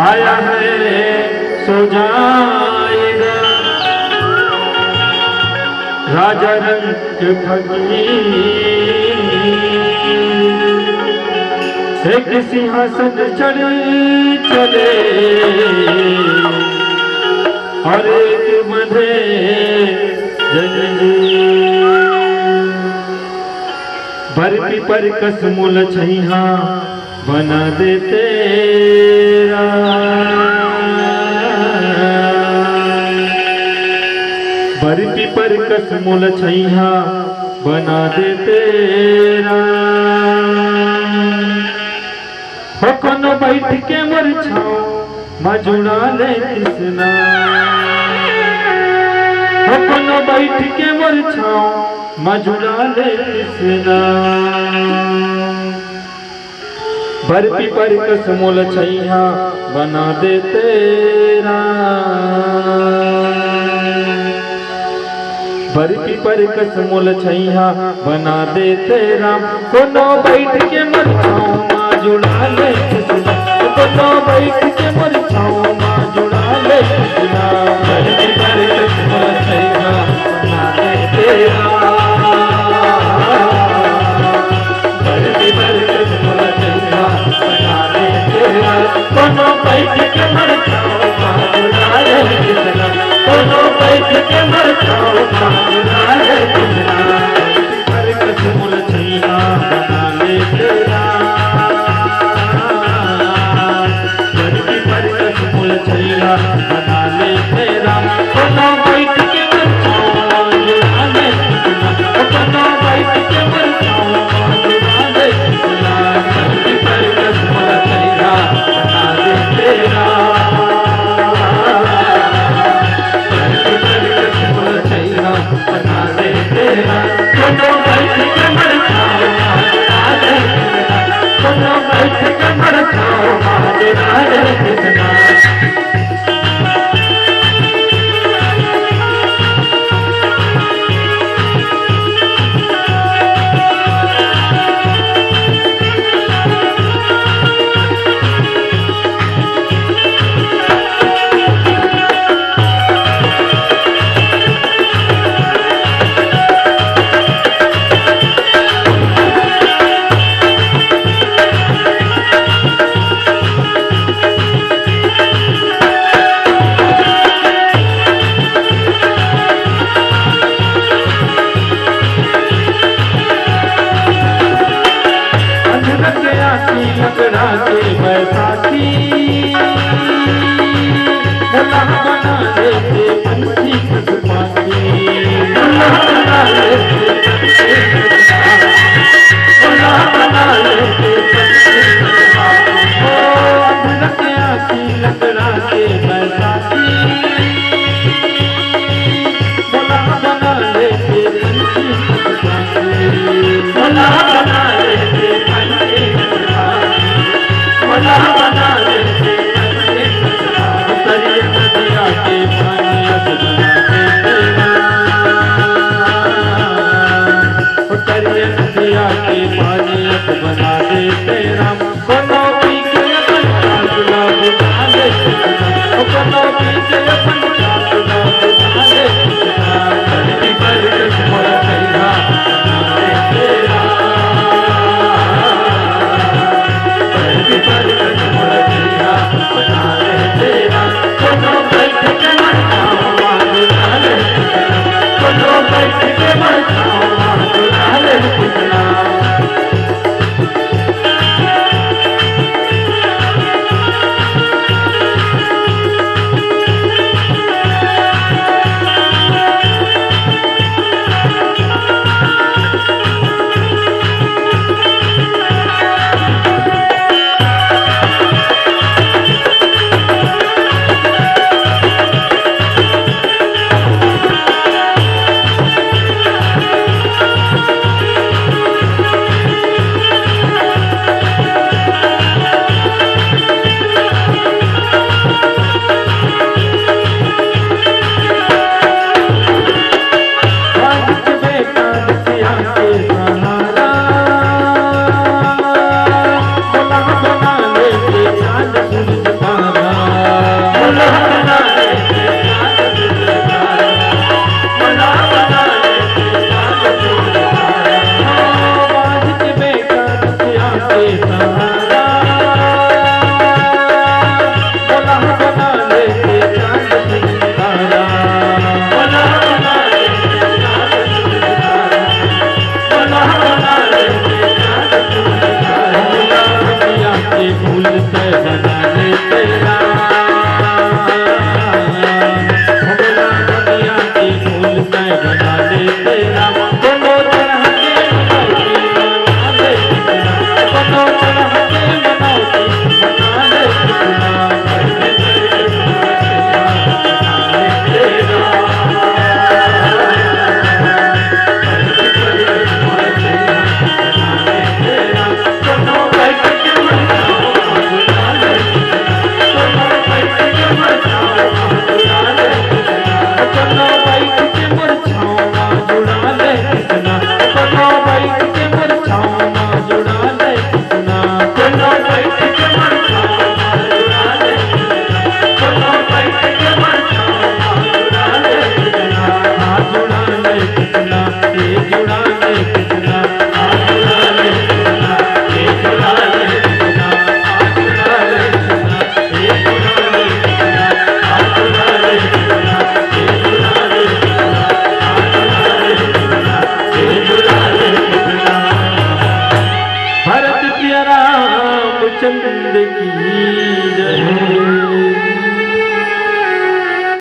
आया है सो जाएगा राजा रंग फकीर एक सिंहासन चढ़ चले और एक बंधे बर्फी पर कसमुल छैहा बना दे तेरा बर्फी पर कसमुल छैहा बना दे तेरा हो कोनो बैठ के मर छाओ मजुड़ा ले कृष्णा हो कोनो बैठ के मर छाओ मजुड़ा ले कृष्णा बर्फी पर कसमुल छैया बना दे तेरा बर्फी पर कसमुल छैया बना दे तेरा कोनो बैठ के मर छाओ मजुड़ा ले कृष्णा कोनो बैठ के मर छाओ मजुड़ा ले कृष्णा बर्फी पर कसमुल छैया बना दे तेरा कोनो बैठ के मर जाओ मजुड़ा ले कृष्णा कोनो बैठ के मर जाओ मजुड़ा ले कृष्णा पर कसमुल छैया बना ले तेरा बर्फी पर कसमुल छैया बना ले तेरा कोनो बैठ के मर जाओ मजुड़ा ले कृष्णा कोनो बैठ के मर जाओ मजुड़ा ले कृष्णा बर्फी पर कसमुल छैया बना ले तेरा बर्फी पर कसमुल छैया बना ले तेरा कोनो बैठ के मर जाओ मजुड़ा ले कृष्णा कोनो बैठ के मर जाओ मजुड़ा ले कृष्णा लगड़ा के बैसाखी गला बना लेते पंछी खसपाती गला बना लेते पंछी गला बना लेते पंछी खसपाती ओ अधरक आखी लगड़ा के बैसाखी गला बना लेते पंछी खसपाती गला बना लेते पंछी बना बना लेते उतरिए नदिया के पानी बना दे तेरा उतरिए नदिया के पानी बना दे तेरा